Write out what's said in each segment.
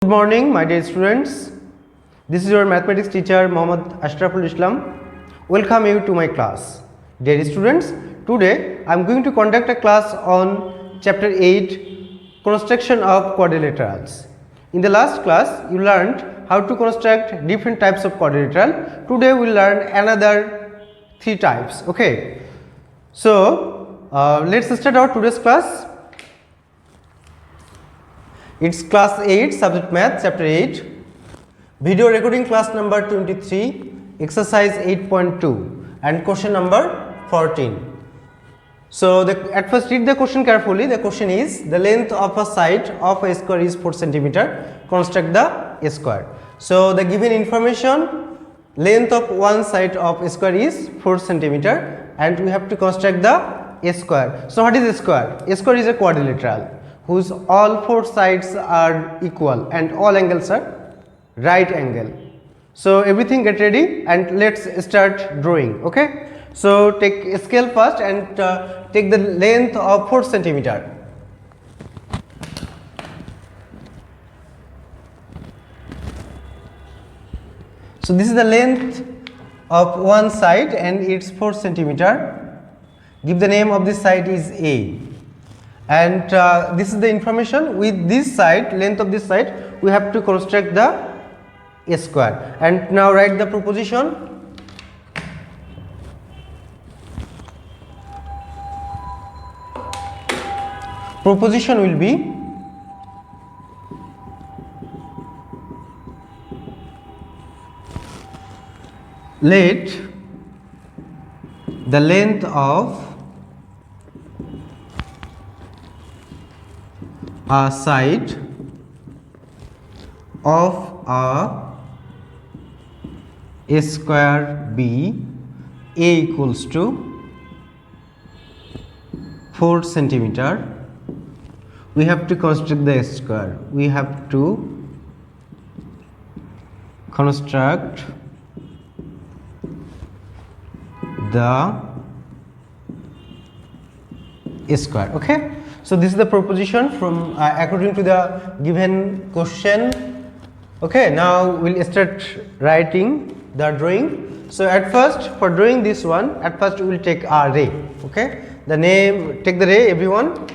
Good morning, my dear students. This is your mathematics teacher Mohammad Ashraful Islam. Welcome you to my class. Dear students, today I am going to conduct a class on chapter 8, construction of quadrilaterals. In the last class, you learned how to construct different types of quadrilateral. Today we will learn another 3 types. Okay. So let's start our today's class. It's class 8, subject math, chapter 8, video recording class number 23, exercise 8.2 and question number 14. So at first read the question carefully. The question is, the length of a side of a square is 4 cm, construct the square. So the given information, length of one side of a square is 4 cm and we have to construct the square. So what is a square? A square is a quadrilateral whose all 4 sides are equal and all angles are right angle. So everything get ready and let's start drawing. Okay. So take a scale first and take the length of 4 cm. So this is the length of one side and it's 4 cm. Give the name of this side is A. And this is the information. With this side, length of this side, we have to construct the square. And now write the proposition. Proposition will be let the length of a side of a square B A equals to 4 cm. We have to construct the square. We have to construct the square. Okay. So this is the proposition from according to the given question. Okay, now we'll start writing the drawing. So at first, for drawing this one, at first we will take a ray. Okay, the name, take the ray, everyone.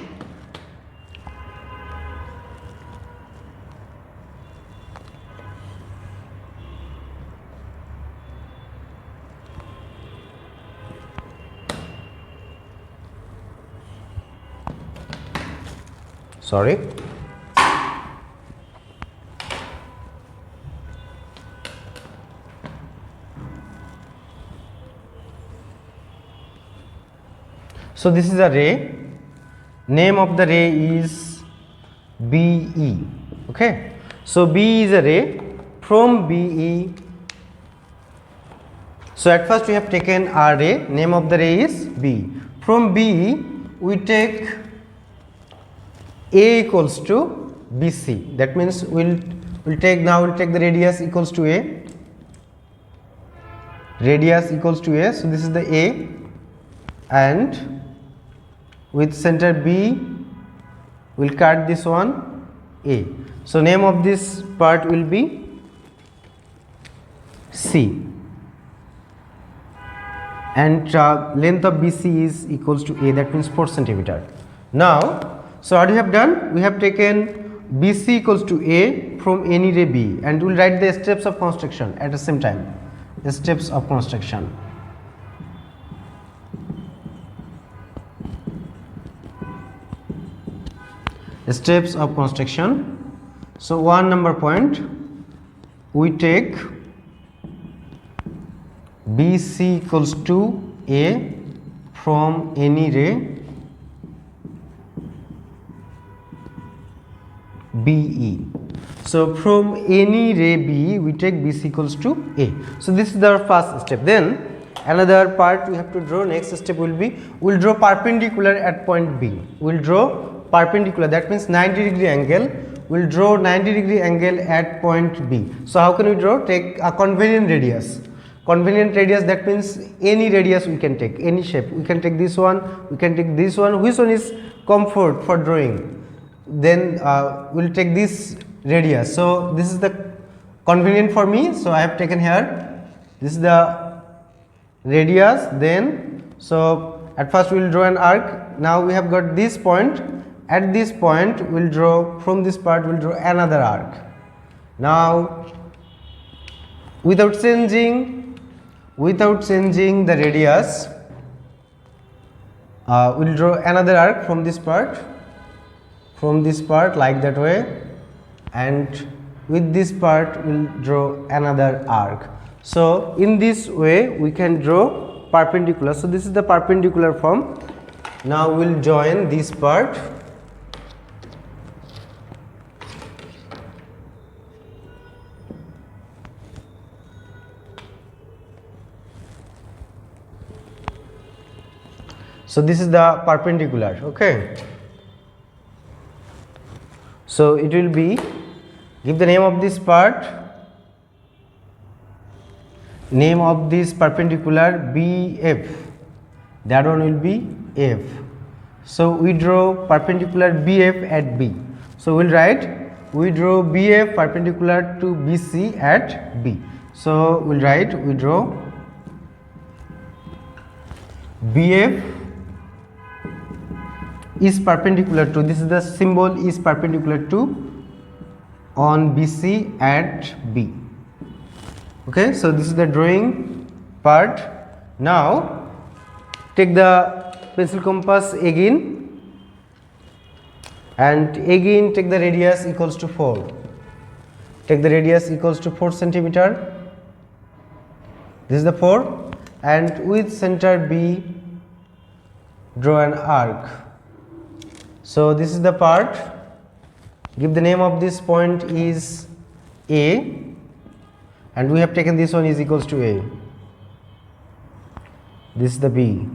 Sorry. So this is a ray. Name of the ray is BE. Okay. So B is a ray from BE. So at first we have taken a ray. Name of the ray is B. From BE we take A equals to BC. That means we'll take the radius equals to A. Radius equals to A. So this is the A, and with center B, we'll cut this one A. So name of this part will be C, and length of BC is equals to A. That means 4 cm. Now. So what we have done, we have taken BC equals to A from any ray B and we will write the steps of construction at the same time. The steps of construction. The steps of construction. So 1 number point, we take BC equals to A from any ray BE. So from any ray B we take BC equals to A. So this is the first step. Then another part we have to draw. Next step will be, we will draw perpendicular at point B. We will draw perpendicular, that means 90-degree angle. We will draw 90-degree angle at point B. So how can we draw? Take a convenient radius. Convenient radius, that means any radius we can take, any shape. We can take this one, we can take this one. Which one is comfort for drawing? Then we'll take this radius. So this is the convenient for me, so I have taken here, this is the radius. Then so at first we will draw an arc. Now we have got this point, at this point we will draw, from this part we will draw another arc. Now without changing the radius, we will draw another arc from this part, like that way, and with this part we will draw another arc. So in this way we can draw perpendicular. So this is the perpendicular form. Now we will join this part. So this is the perpendicular, okay. So it will be, give the name of this part, name of this perpendicular BF, that one will be F. So we draw perpendicular BF at B. So we will write, we draw BF perpendicular to BC at B. So we will write, we draw BF is perpendicular to, this is the symbol, is perpendicular to on BC at B. Okay, so this is the drawing part. Now take the pencil compass again, and again take the radius equals to 4. Take the radius equals to 4 centimeter. This is the 4, and with center B draw an arc. So this is the part. Give the name of this point is A, and we have taken this one is equals to A. This is the B,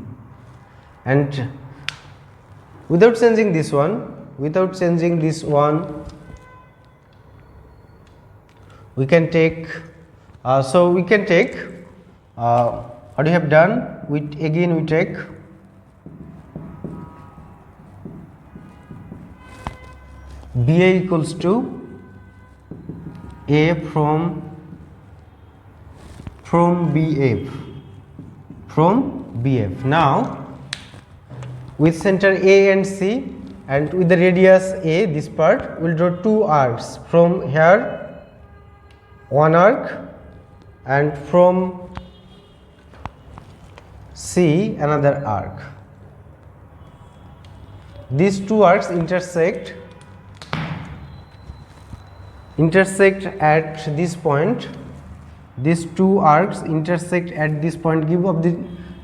and without changing this one, we can take, what we have done, we take BA equals to A from BF. Now with center A and C and with the radius A, this part, we will draw two arcs. From here one arc, and from C another arc. These two arcs intersect at this point. These two arcs intersect at this point. Give of the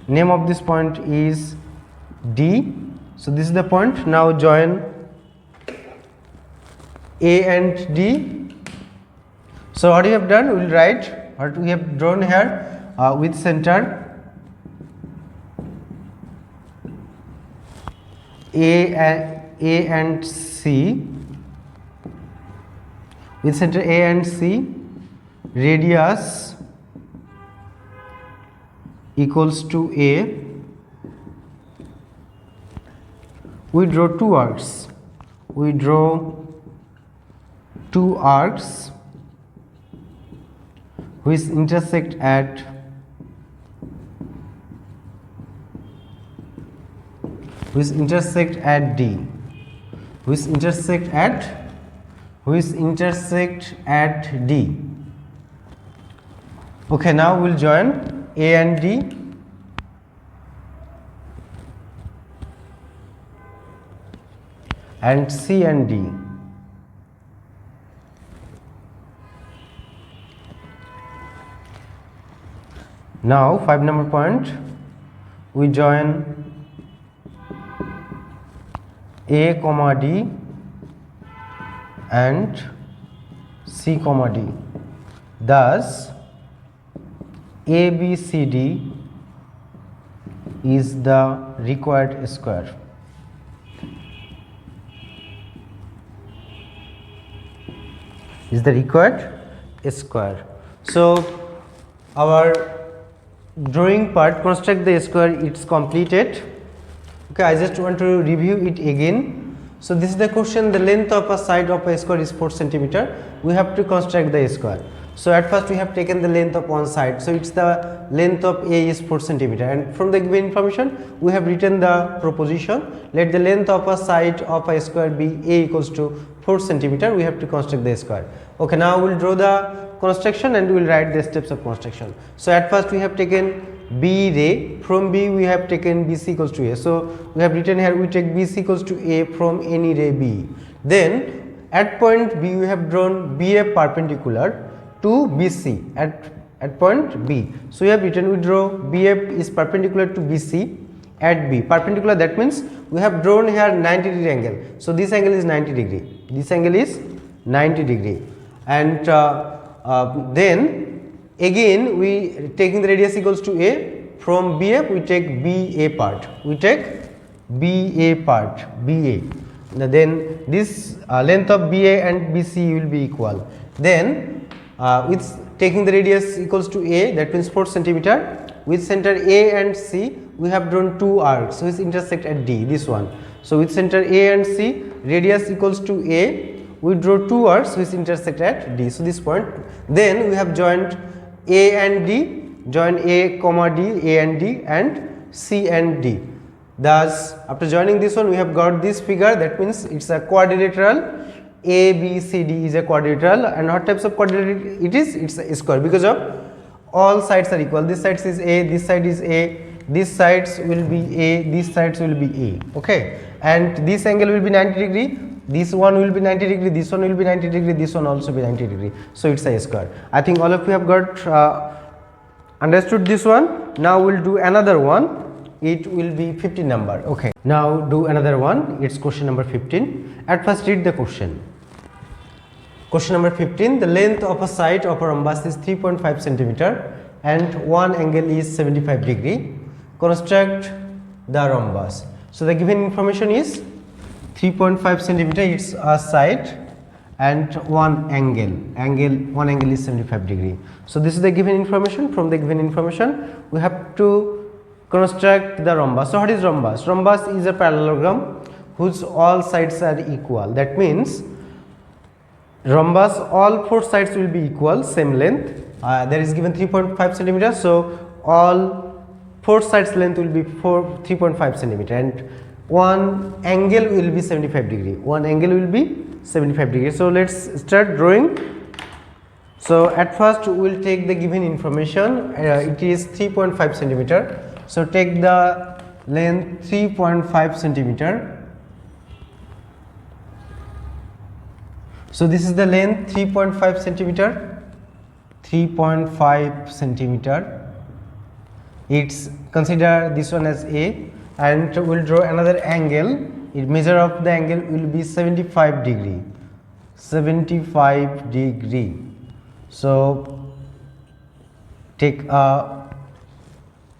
name of this point is D. So this is the point. Now join A and D. So what we have done, we will write what we have drawn here with center A and C. With center A and C, radius equals to A. We draw two arcs. Which intersect at D. Which intersect at D. Okay, now we'll join A and D. And C and D. Now 5 number point, we join A comma D and C comma D. Thus ABCD is the required square. So our drawing part, construct the square, it's completed. Okay, I just want to review it again. So this is the question, the length of a side of a square is 4 centimeter. We have to construct the square. So at first we have taken the length of one side, so it's the length of A is 4 centimeter, and from the given information we have written the proposition, let the length of a side of a square be A equals to 4 centimeter. We have to construct the square. Okay, now we will draw the construction and we will write the steps of construction. So at first we have taken B ray, from B we have taken BC equals to A. So we have written here we take BC equals to A from any ray B. Then at point B we have drawn BF perpendicular to BC at point B. So we have written, we draw BF is perpendicular to BC at B. Perpendicular, that means we have drawn here 90 degree angle. So this angle is 90 degree. This angle is 90 degree. And then again we taking the radius equals to A, from BF we take BA part. We take BA part, BA. Then this length of BA and BC will be equal. Then with taking the radius equals to A, that means 4 centimeter, with center A and C we have drawn two arcs which intersect at D, this one. So with center A and C, radius equals to A, we draw two arcs which intersect at D, so this point. Then we have joined A and D, join A comma D, A and D, and C and D. Thus after joining this one we have got this figure, that means it's a quadrilateral. A, B, C, D is a quadrilateral, and what types of quadrilateral it is? It's a square, because of all sides are equal. This side is A, this side is A, these sides will be A, these sides will be A. Okay, and this angle will be 90 degree, this one will be 90 degree, this one will be 90 degree, this one also be 90 degree. So it's a square. I think all of you have got understood this one. Now we'll do another one. It will be 15 number. Okay, now do another one. It's question number 15. At first read the question. Question number 15, the length of a side of a rhombus is 3.5 centimeter and one angle is 75 degree. Construct the rhombus. So the given information is 3.5 centimeter, it's a side, and one angle is 75 degree. So this is the given information. From the given information we have to construct the rhombus. So what is rhombus? Rhombus is a parallelogram whose all sides are equal. That means rhombus, all four sides will be equal, same length. There is given 3.5 centimeter, so all four sides length will be 3.5 centimeter, and one angle will be 75 degree. One angle will be 75 degree. So let's start drawing. So at first we will take the given information. It is 3.5 centimeter. So take the length 3.5 centimeter. So this is the length 3.5 centimeter. 3.5 centimeter. It's consider this one as A, and we'll draw another angle. It measure of the angle will be 75 degree. 75 degree. So take a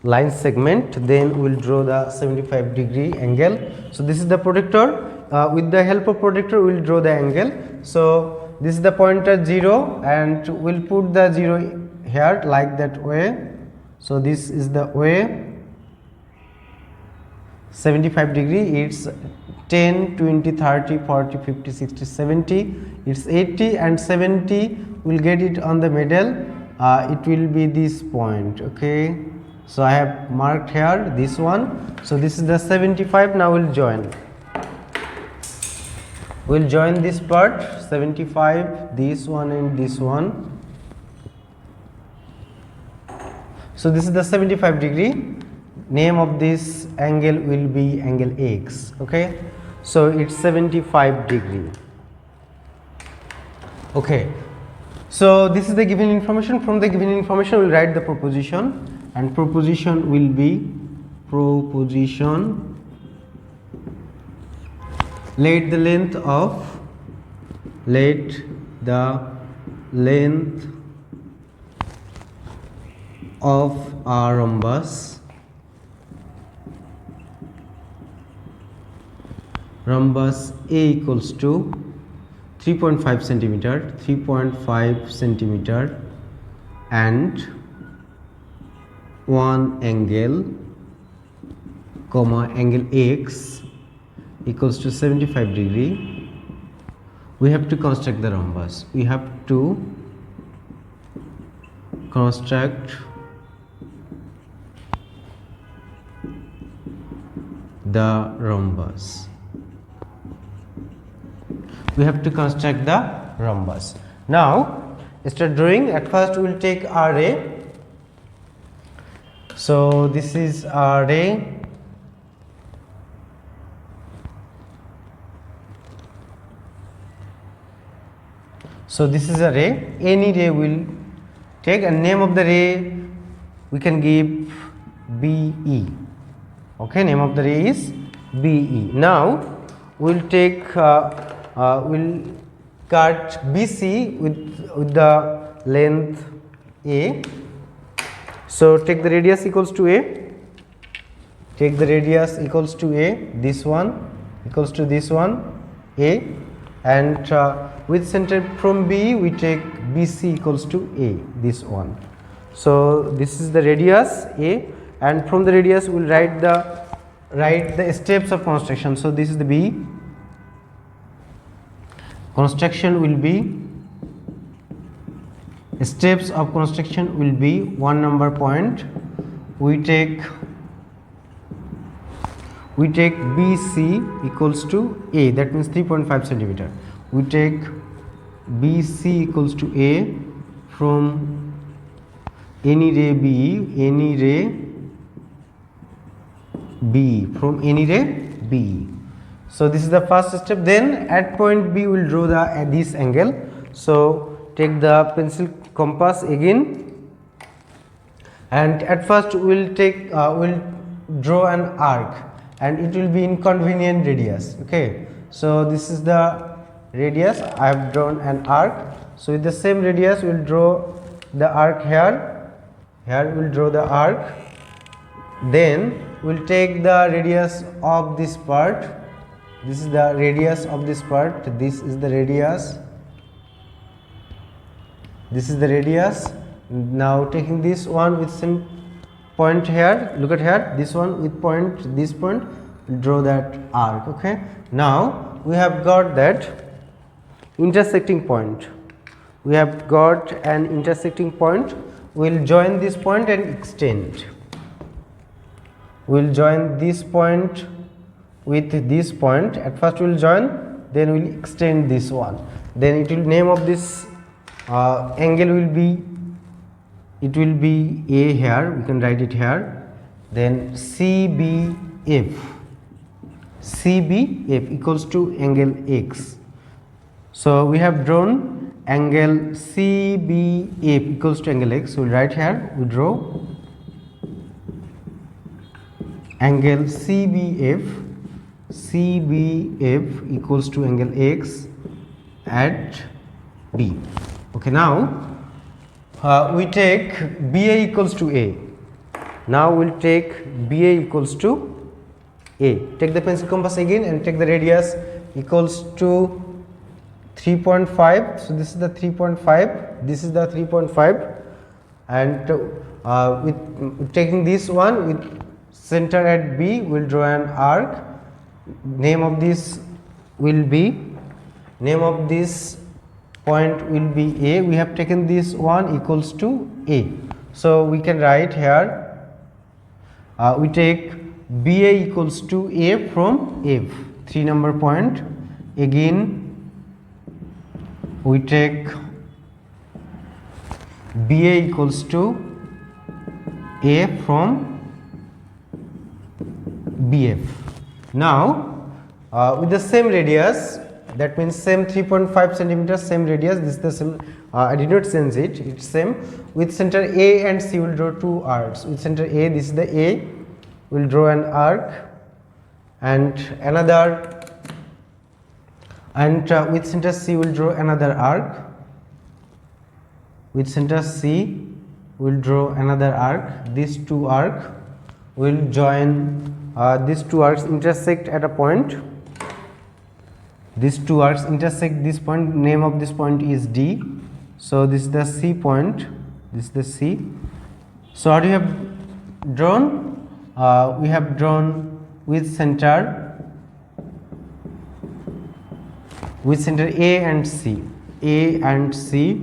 line segment, then we'll draw the 75 degree angle. So this is the protector. With the help of protector we'll draw the angle. So this is the pointer 0, and we'll put the 0 here like that way. So this is the way. 75 degree, it's 10, 20, 30, 40, 50, 60, 70, it's 80, and 70 will get it on the middle. It will be this point. Okay, so I have marked here this one. So this is the 75. Now we'll join. We'll join this part 75, this one and this one. So this is the 75 degree. Name of this angle will be angle X. Okay, so it's 75 degree. Okay, so this is the given information. From the given information we'll write the proposition, and proposition will be proposition. Let the length of a rhombus A equals to 3.5 centimeter and one angle, comma, angle X equals to 75 degree, we have to construct the rhombus. We have to construct the rhombus. We have to construct the rhombus. Now start drawing. At first we will take our ray. So this is our ray. So this is a ray. Any ray will take, and name of the ray we can give BE. Okay, name of the ray is BE. Now we'll take we'll cut BC with the length A. So take the radius equals to A. Take the radius equals to A. This one equals to this one A, and with center from B we take BC equals to A. This one. So this is the radius A, and from the radius we will write the steps of construction. So this is the B. Construction will be, steps of construction will be 1 number point. We take BC equals to A, that means 3.5 centimeter. We take BC equals to A from any ray B, any ray B, from any ray B. So this is the first step. Then at point B we will draw this angle. So take the pencil compass again, and at first we will draw an arc, and it will be inconvenient radius. Okay, so this is the radius. I have drawn an arc. So with the same radius we will draw the arc here. Here we will draw the arc. Then we will take the radius of this part. This is the radius of this part. This is the radius. This is the radius. Now taking this one with some point here. Look at here. This one with point. This point. Draw that arc. Okay. Now we have got that intersecting point. We have got an intersecting point. We will join this point and extend. We will join this point with this point. At first we will join, then we will extend this one. Then it will, name of this angle will be, it will be A here. We can write it here. Then CBF. CBF equals to angle X. So we have drawn angle CBF equals to angle X. So we will write here. We draw angle CBF equals to angle X at B. Okay, now we take BA equals to A. Now we will take BA equals to A. Take the pencil compass again and take the radius equals to 3.5. So this is the 3.5. This is the 3.5, and with taking this one with center at B, we will draw an arc. Name of this will be, name of this point will be A. We have taken this one equals to A. So we can write here, we take BA equals to A from F, 3 number point. Again we take BA equals to A from BF. Now with the same radius, that means same 3.5 centimeters, same radius, this is the same, I did not change it, it's same. With center A and C we will draw 2 arcs. With center A, this is the A, we will draw an arc, and another, and with center C we will draw another arc. With center C we will draw another arc. These 2 arcs will join, these 2 arcs intersect at a point. These 2 arcs intersect this point. Name of this point is D. So this is the C point, this is the C. So what we have drawn, we have drawn with center with center A and C. A and C,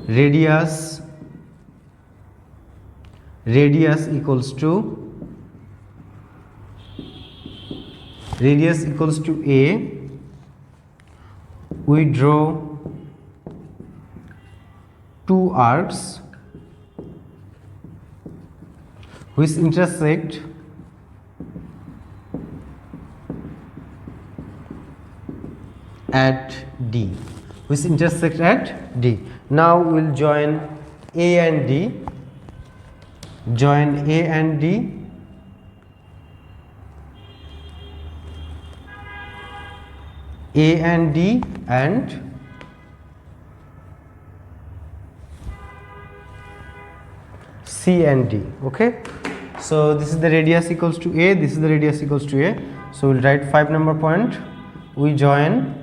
radius equals to A. We draw two arcs which intersect at D. Now we will join A and D. Join A and D. A and D and C and D. Okay. So this is the radius equals to A. This is the radius equals to A. So we'll write 5 number point. We join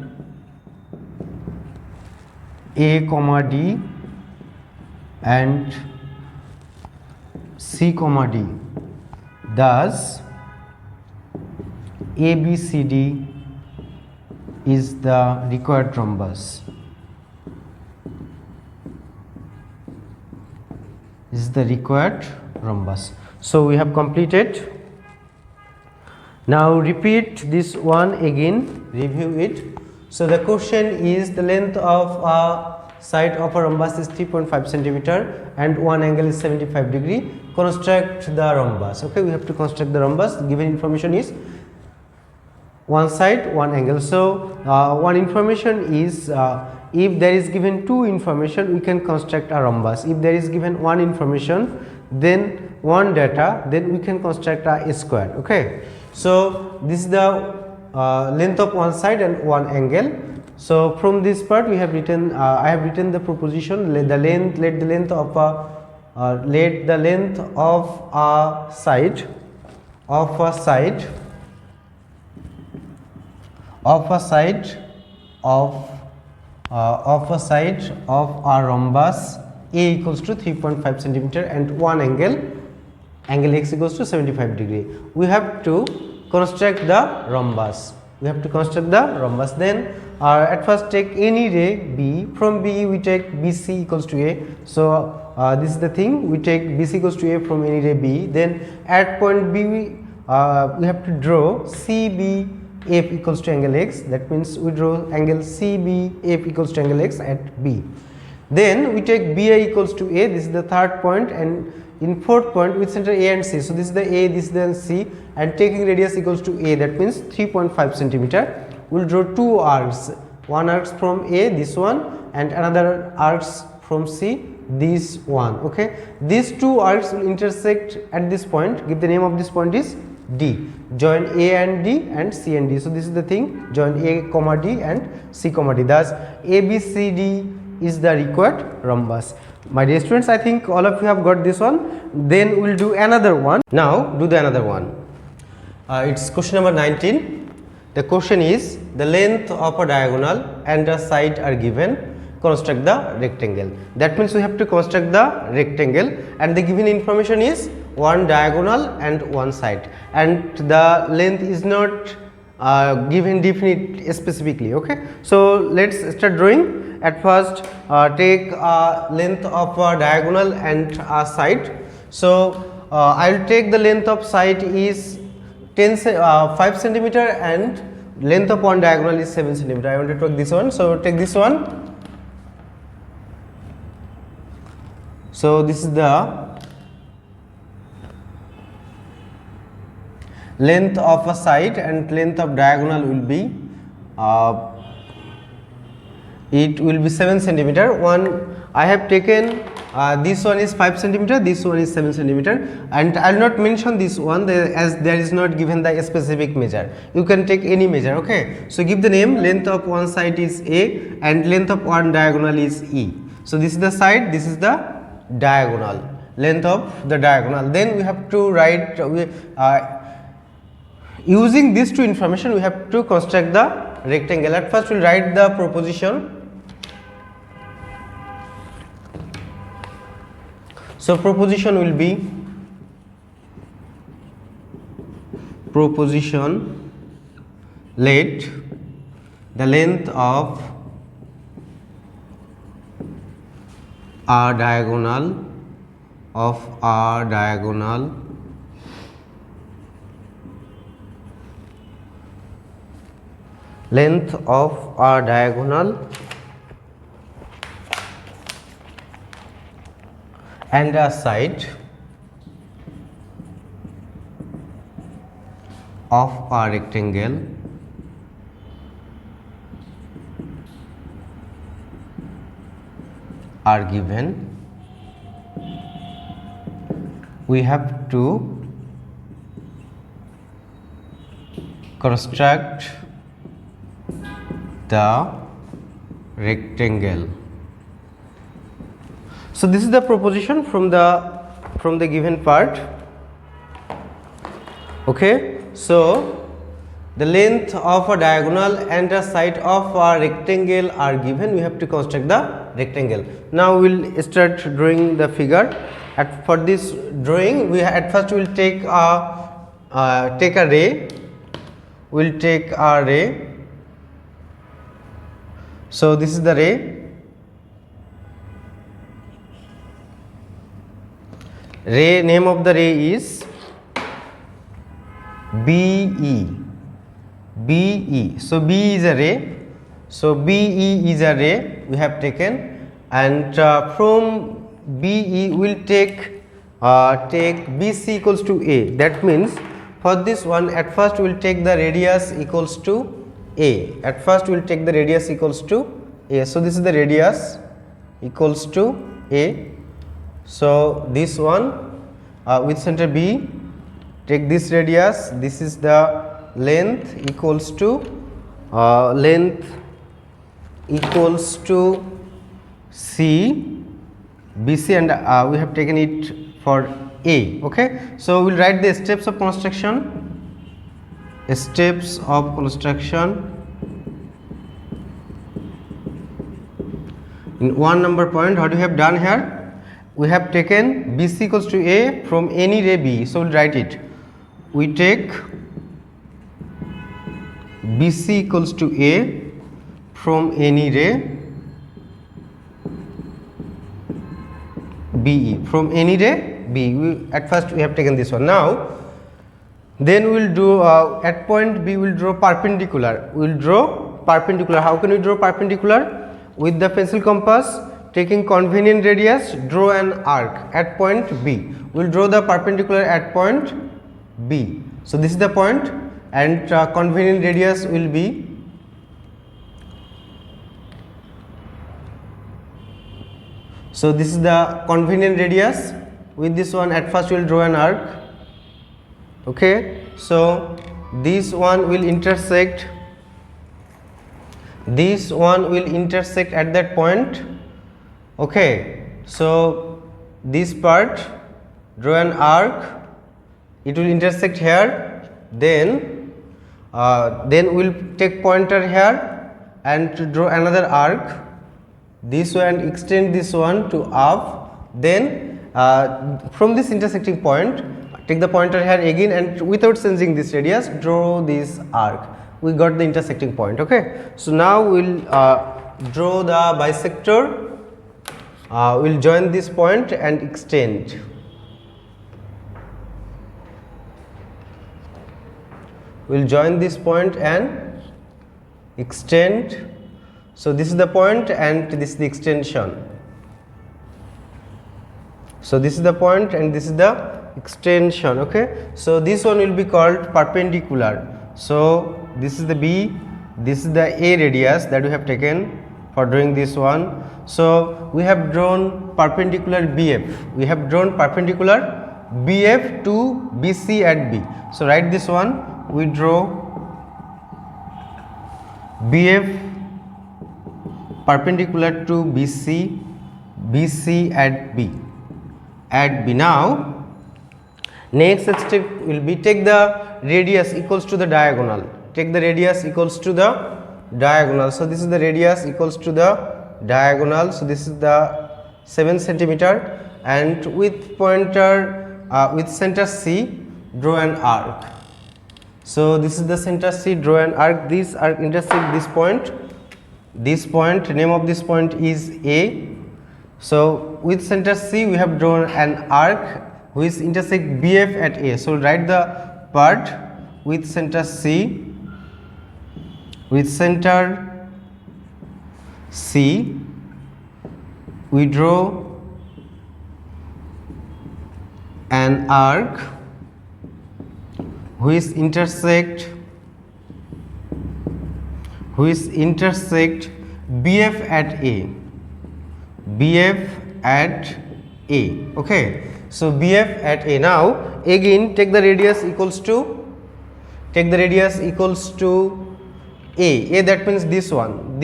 A comma D and C comma D. Thus ABCD is the required rhombus. So we have completed. Now repeat this one again, review it. So the question is, the length of a side of a rhombus is 3.5 centimeter and one angle is 75 degree. Construct the rhombus. Okay, we have to construct the rhombus. Given information is one side, one angle. So one information is, if there is given two information, we can construct a rhombus. If there is given one information, then one data, then we can construct a square. Okay, so this is the length of one side and one angle. So from this part we have written, I have written the proposition. Let the length of a side of a rhombus A equals to 3.5 centimeter and one angle x equals to 75 degree. We have to construct the rhombus. Then at first take any ray B. From B we take BC equals to A. So this is the thing, we take BC equals to A from any ray B. Then at point B we have to draw CBF equals to angle x. That means we draw angle CBF equals to angle x at B. Then we take BI equals to A. This is the third point, and in fourth point with center A and C. So this is the A, this is the C, and taking radius equals to A, that means 3.5 centimeter. We will draw two arcs, one arc from A, this one, and another arcs from C, this one. Okay, these two arcs will intersect at this point. Give the name of this point is D. Join A and D and C and D. So this is the thing, join A comma D and C comma D. Thus ABCD is the required rhombus. My dear students, I think all of you have got this one. Then we will do another one. Now do the another one. It's question number 19. The question is, the length of a diagonal and a side are given. Construct the rectangle. That means we have to construct the rectangle, and the given information is one diagonal and one side, and the length is not given definite specifically. Okay, so let's start drawing. At first take length of a diagonal and a side. So I will take the length of side is 5 centimeter and length of one diagonal is 7 centimeter. I want to take this one, so take this one. So this is the length of a side, and length of diagonal will be it will be 7 centimeter. One I have taken this one is 5 centimeter, this one is 7 centimeter, and I will not mention this one as there is not given the specific measure. You can take any measure. Okay, so give the name. Length of one side is A and length of one diagonal is E. So this is the side, this is the diagonal, length of the diagonal. Then we have to write using these two information we have to construct the rectangle. At first we will write the proposition. So proposition will be let the length of a diagonal length of a diagonal and a side of a rectangle are given, we have to construct the rectangle. So this is the proposition from the given part. Okay, so the length of a diagonal and the side of a rectangle are given, we have to construct the rectangle. Now we will start drawing the figure. For this drawing, we at first will take a ray. We will take a ray. So this is the ray. Name of the ray is BE. So B is a ray. So BE is a ray we have taken, and from BE we will take BC equals to A. That means for this one, at first we will take the radius equals to A. At first we will take the radius equals to A. So this is the radius equals to A. So this one with center B, take this radius. This is the length equals to C, BC, and we have taken it for A. Okay, so we will write the steps of construction. In 1 number point, what we have done here, we have taken BC equals to A from any ray B. So we will write it. We take BC equals to A from any ray BE, from any ray B. At first we have taken this one. Now then we will do at point B we will draw perpendicular. We will draw perpendicular. How can we draw perpendicular? With the pencil compass, taking convenient radius, draw an arc at point B. We will draw the perpendicular at point B. So this is the point, and convenient radius will be so this is the convenient radius. With this one, at first we will draw an arc. Okay, so this one will intersect. This one will intersect at that point. Okay, so this part, draw an arc. It will intersect here. Then we will take pointer here and to draw another arc this way and extend this one to up. Then from this intersecting point, take the pointer here again, and without changing this radius, draw this arc. We got the intersecting point. Okay, so now we will draw the bisector. We will join this point and extend. We will join this point and extend. So this is the point and this is the extension. So this is the point and this is the extension. Okay, so this one will be called perpendicular. So this is the B, this is the A radius that we have taken for drawing this one. So we have drawn perpendicular BF. We have drawn perpendicular BF to BC at B. So write this one. We draw BF perpendicular to BC, BC at B. Now next step will be take the radius equals to the diagonal. Take the radius equals to the diagonal. So this is the radius equals to the diagonal. So this is the 7 centimeter, and with pointer with center C, draw an arc. So this is the center C. Draw an arc. This arc intersect this point. This point, name of this point is A. So with center C we have drawn an arc which intersect BF at A. So write the part with center C. With center C we draw an arc which intersect BF at A. BF at A. Okay. So BF at A. Now again take the radius equals to A. A, that means this one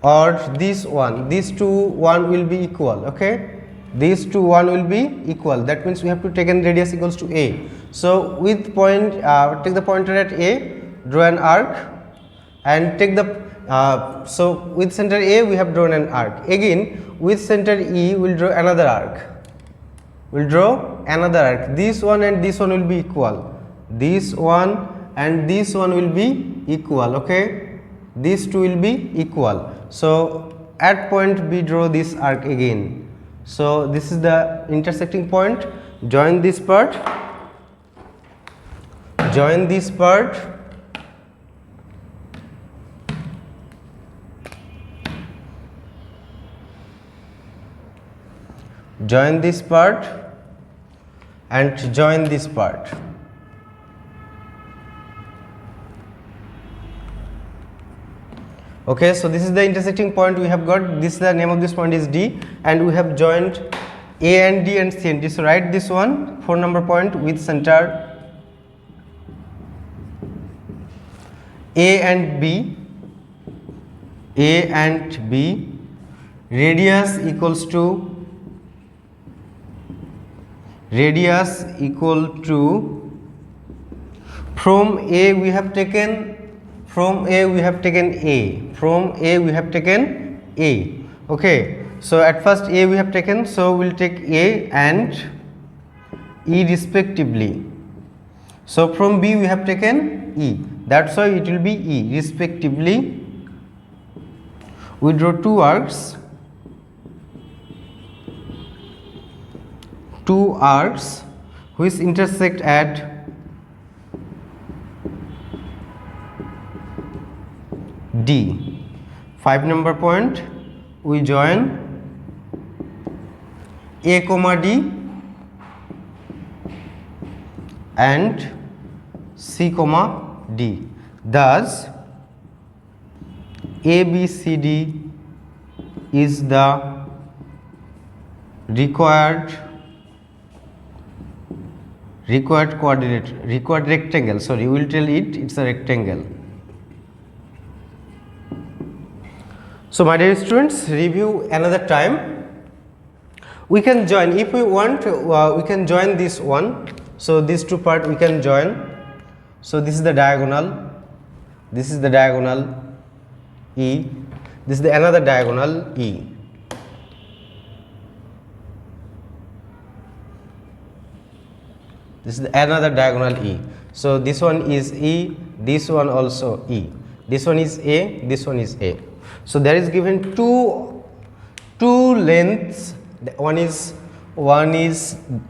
or this one. These two one will be equal. Okay. These two one will be equal. That means we have to take an radius equals to A. So with point take the pointer at A, draw an arc, and take the so with center A we have drawn an arc. Again with center E we will draw another arc. This one and this one will be equal. This one and this one will be equal. Okay, these two will be equal. So at point B draw this arc again. So this is the intersecting point. Join this part. Join this part. Join this part and join this part. Okay, so this is the intersecting point we have got. This is the name of this point is D, and we have joined A and D and C and D. So write this one 4 number point with center A and B. Radius equal to from A we have taken A. Okay, so at first A we have taken, so we'll take A and E respectively. So from B we have taken E, that's why it will be E respectively. We draw two arcs which intersect at D. 5 number point, we join A comma D and C comma D. Thus ABCD is the required rectangle. Sorry, we will tell it's a rectangle. So my dear students, review another time. We can join, if we want, we can join this one. So these two parts we can join. So this is the diagonal. This is the diagonal E. This is the another diagonal E. This is the another diagonal E. So this one is E. This one also E. This one is A. This one is A. So there is given two lengths. One is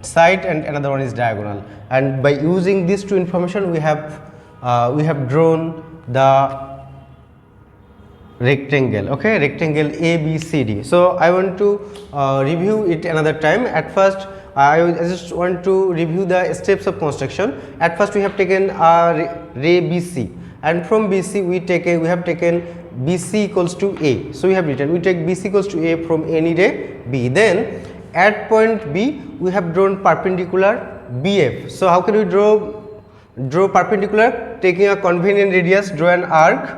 side and another one is diagonal. And by using these two information, we have drawn the rectangle. Okay, rectangle ABCD. So I want to review it another time. At first, I just want to review the steps of construction. At first, we have taken ray BC, and from BC we have taken BC equals to A. So we have written we take BC equals to A from any ray B. Then at point B we have drawn perpendicular BF. So how can we draw perpendicular? Taking a convenient radius, draw an arc.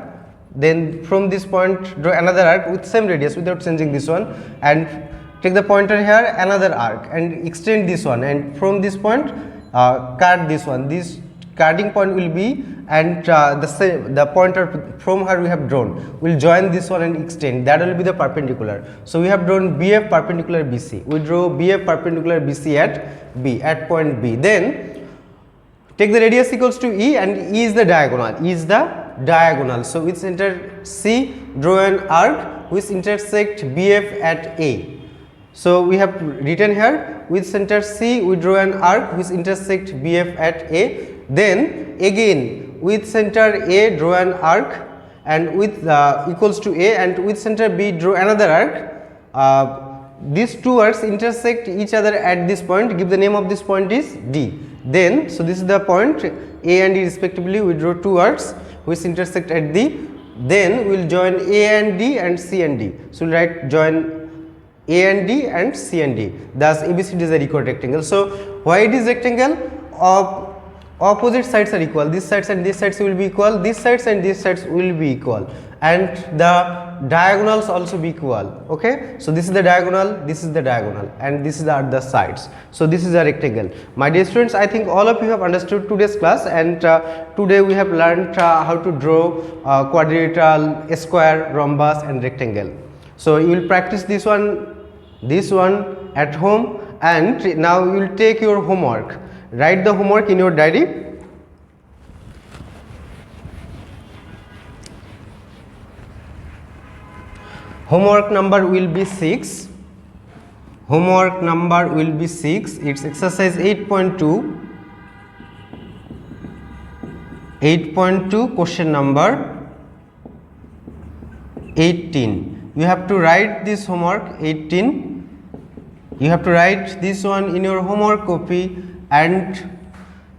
Then from this point draw another arc with same radius without changing this one, and take the pointer here, another arc, and extend this one, and from this point cut this one. This cutting point will be, and the pointer from here we have drawn will join this one and extend. That will be the perpendicular. So we have drawn BF perpendicular BC. We draw BF perpendicular BC at B, at point B. Then Take the radius equals to E, and E is the diagonal. E is the diagonal. So with center C, draw an arc which intersect BF at A. So we have written here, with center C we draw an arc which intersect BF at A. Then again with center A draw an arc, and with equals to A, and with center B draw another arc. These two arcs intersect each other at this point. Give the name of this point is D. Then, so this is the point A and D respectively. We draw two arcs which intersect at D. Then we will join A and D and C and D. So we will write join A and D and C and D. Thus ABCD is a equilateral rectangle. So why it is rectangle? Opposite sides are equal. These sides and these sides will be equal. These sides and these sides will be equal, and the diagonals also be equal. Okay, so this is the diagonal, this is the diagonal, and this is the sides. So this is a rectangle. My dear students, I think all of you have understood today's class, and today we have learned how to draw quadrilateral, square, rhombus and rectangle. So you will practice this one at home, and now you will take your homework. Write the homework in your diary. Homework number will be 6. Homework number will be 6. It's exercise 8.2. 8.2, question number 18. You have to write this homework 18. You have to write this one in your homework copy and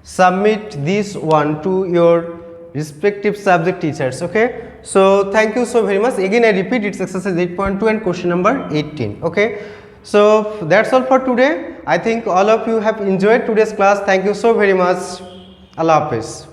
submit this one to your respective subject teachers. Okay, so thank you so very much. Again I repeat, it's exercise 8.2 and question number 18. Okay, so that's all for today. I think all of you have enjoyed today's class. Thank you so very much. Allah Hafiz.